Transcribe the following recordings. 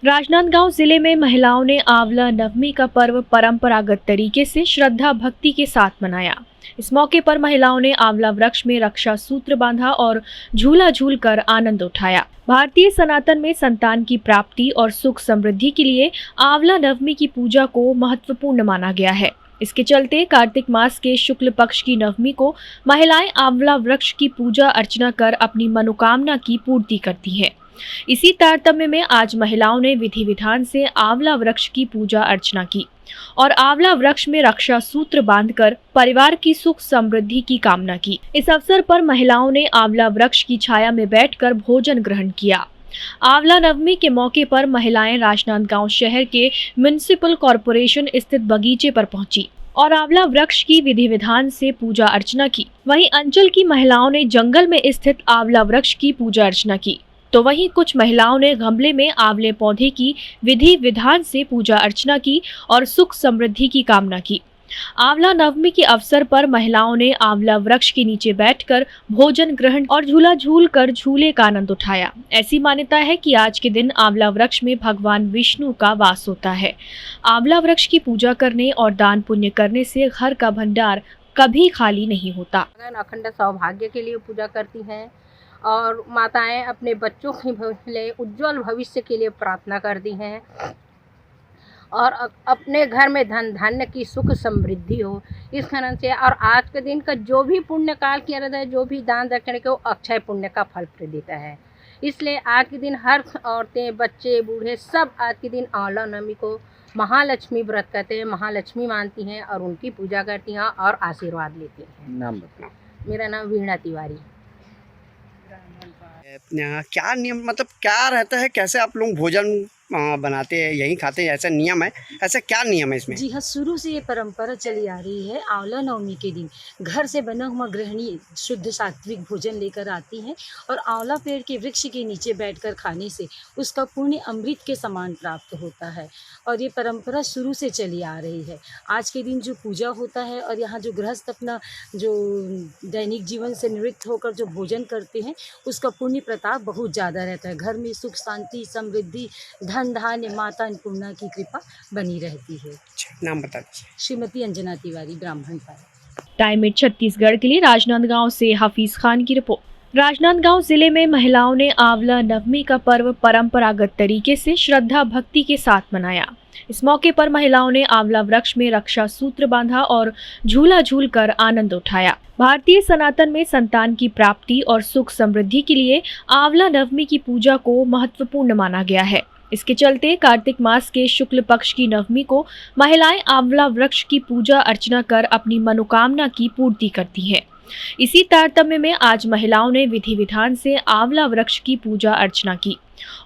राजनांदगांव जिले में महिलाओं ने आंवला नवमी का पर्व परंपरागत तरीके से श्रद्धा भक्ति के साथ मनाया। इस मौके पर महिलाओं ने आंवला वृक्ष में रक्षा सूत्र बांधा और झूला झूल कर आनंद उठाया। भारतीय सनातन में संतान की प्राप्ति और सुख समृद्धि के लिए आंवला नवमी की पूजा को महत्वपूर्ण माना गया है। इसके चलते कार्तिक मास के शुक्ल पक्ष की नवमी को महिलाएं आंवला वृक्ष की पूजा अर्चना कर अपनी मनोकामना की पूर्ति करती हैं। इसी तारतम्य में आज महिलाओं ने विधि विधान से आंवला वृक्ष की पूजा अर्चना की और आंवला वृक्ष में रक्षा सूत्र बांधकर परिवार की सुख समृद्धि की कामना की। इस अवसर पर महिलाओं ने आंवला वृक्ष की छाया में बैठकर भोजन ग्रहण किया। आंवला नवमी के मौके पर महिलाएं राजनांदगांव शहर के म्युनिसिपल कॉरपोरेशन स्थित बगीचे पर पहुंची और आंवला वृक्ष की विधि विधान से पूजा अर्चना की। वहीं अंचल की महिलाओं ने जंगल में स्थित आंवला वृक्ष की पूजा अर्चना की, तो वहीं कुछ महिलाओं ने गमले में आंवले पौधे की विधि विधान से पूजा अर्चना की और सुख समृद्धि की कामना की। आंवला नवमी के अवसर पर महिलाओं ने आंवला वृक्ष के नीचे बैठकर भोजन ग्रहण और झूला झूल कर झूले का आनंद उठाया। ऐसी मान्यता है कि आज के दिन आंवला वृक्ष में भगवान विष्णु का वास होता है। आंवला वृक्ष की पूजा करने और दान पुण्य करने से घर का भंडार कभी खाली नहीं होता। अखंड सौभाग्य के लिए पूजा करती हैं और माताएं अपने बच्चों के लिए उज्जवल भविष्य के लिए प्रार्थना करती हैं और अपने घर में धन धान्य की सुख समृद्धि हो इस कारण से। और आज के दिन का जो भी पुण्य काल किया रहता है, जो भी दान दक्षिण के, वो अक्षय पुण्य का फल देता है। इसलिए आज के दिन हर औरतें, बच्चे, बूढ़े सब आज के दिन आंवला नवमी को महालक्ष्मी व्रत करते हैं, महालक्ष्मी मानती हैं और उनकी पूजा करती हैं और आशीर्वाद लेती हैं। नाम बताओ। मेरा नाम वीणा तिवारी। क्या नियम, मतलब क्या रहता है, कैसे आप लोग भोजन बनाते हैं, यहीं खाते हैं, ऐसा नियम है, ऐसा क्या नियम है इसमें? जी हाँ, शुरू से ये परंपरा चली आ रही है। आंवला नवमी के दिन घर से बना हुआ गृहिणी शुद्ध सात्विक भोजन लेकर आती हैं और आंवला पेड़ के वृक्ष के नीचे बैठकर खाने से उसका पुण्य अमृत के समान प्राप्त होता है और ये परंपरा शुरू से चली आ रही है। आज के दिन जो पूजा होता है और यहाँ जो गृहस्थ अपना जो दैनिक जीवन से निवृत्त होकर जो भोजन करते हैं, उसका पुण्य प्रताप बहुत ज़्यादा रहता है। घर में सुख शांति समृद्धि धन धान्य माता अन्नपूर्णा की कृपा बनी रहती है। नाम बता दीजिए। श्रीमती अंजना तिवारी, ब्राह्मण पारा। टाइम एट छत्तीसगढ़ के लिए राजनांदगांव से हाफिज खान की रिपोर्ट। राजनांदगांव जिले में महिलाओं ने आंवला नवमी का पर्व परंपरागत तरीके से श्रद्धा भक्ति के साथ मनाया। इस मौके पर महिलाओं ने आंवला वृक्ष में रक्षा सूत्र बांधा और झूला झूल कर आनंद उठाया। भारतीय सनातन में संतान की प्राप्ति और सुख समृद्धि के लिए आंवला नवमी की पूजा को महत्वपूर्ण माना गया है। इसके चलते कार्तिक मास के शुक्ल पक्ष की नवमी को महिलाएं आंवला वृक्ष की पूजा अर्चना कर अपनी मनोकामना की पूर्ति करती हैं। इसी तारतम्य में आज महिलाओं ने विधि विधान से आंवला वृक्ष की पूजा अर्चना की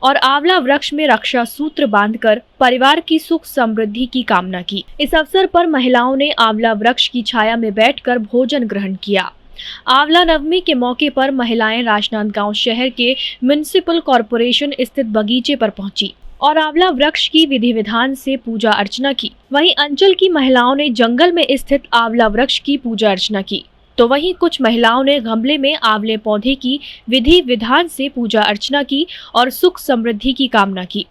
और आंवला वृक्ष में रक्षा सूत्र बांधकर परिवार की सुख समृद्धि की कामना की। इस अवसर पर महिलाओं ने आंवला वृक्ष की छाया में बैठकर भोजन ग्रहण किया। आंवला नवमी के मौके पर महिलाएं राजनांदगांव शहर के म्युनिसिपल कॉरपोरेशन स्थित बगीचे पर पहुंची और आंवला वृक्ष की विधि विधान से पूजा अर्चना की। वहीं अंचल की महिलाओं ने जंगल में स्थित आंवला वृक्ष की पूजा अर्चना की, तो वहीं कुछ महिलाओं ने गमले में आंवले पौधे की विधि विधान से पूजा अर्चना की और सुख समृद्धि की कामना की।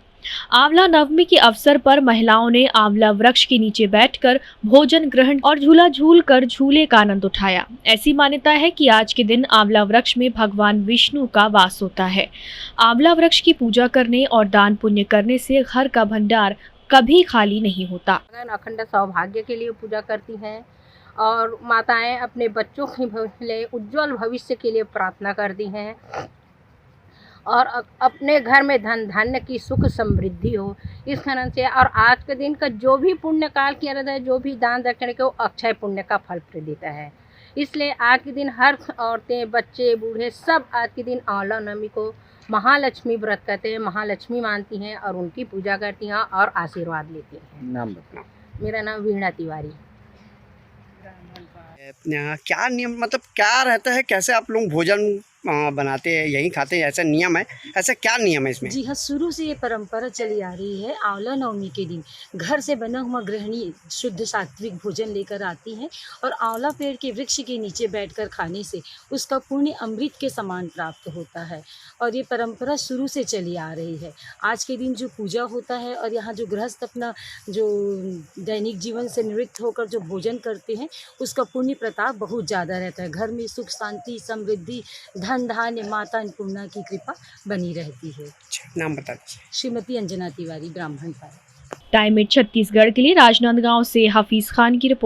आंवला नवमी के अवसर पर महिलाओं ने आंवला वृक्ष के नीचे बैठकर भोजन ग्रहण और झूला झूल कर झूले का आनंद उठाया। ऐसी मान्यता है कि आज के दिन आंवला वृक्ष में भगवान विष्णु का वास होता है। आंवला वृक्ष की पूजा करने और दान पुण्य करने से घर का भंडार कभी खाली नहीं होता। अखंड सौभाग्य के लिए पूजा करती हैं और माताएं अपने बच्चों के लिए उज्जवल भविष्य के लिए प्रार्थना करती हैं और अपने घर में धन धान्य की सुख समृद्धि हो इस कारण से। और आज के दिन का जो भी पुण्य काल किया रहता है, जो भी दान दक्षिण के, वो अक्षय पुण्य का फल देता है। इसलिए आज के दिन हर औरतें, बच्चे, बूढ़े सब आज के दिन आंवला नवमी को महालक्ष्मी व्रत करते हैं, महालक्ष्मी मानती हैं और उनकी पूजा करती हैं और आशीर्वाद लेती हैं। नाम बताओ। मेरा नाम वीणा तिवारी। क्या नियम, मतलब क्या रहता है, कैसे आप लोग भोजन बनाते हैं यहीं खाते हैं, ऐसा नियम है, ऐसा क्या नियम है इसमें? जी हाँ, शुरू से ये परंपरा चली आ रही है। आंवला नवमी के दिन घर से बना हुआ गृहिणी शुद्ध सात्विक भोजन लेकर आती हैं और आंवला पेड़ के वृक्ष के नीचे बैठकर खाने से उसका पुण्य अमृत के समान प्राप्त होता है और ये परंपरा शुरू से चली आ रही है। आज के दिन जो पूजा होता है और यहाँ जो गृहस्थ अपना जो दैनिक जीवन से निवृत्त होकर जो भोजन करते हैं उसका पुण्य प्रताप बहुत ज़्यादा रहता है। घर में सुख शांति समृद्धि धन धान्य माता अन्नपूर्णा की कृपा बनी रहती है। अच्छा, नाम बता दीजिए। श्रीमती अंजना तिवारी, ब्राह्मण पारा। टाइम 8 छत्तीसगढ़ के लिए राजनांदगांव से हाफिज खान की रिपोर्ट।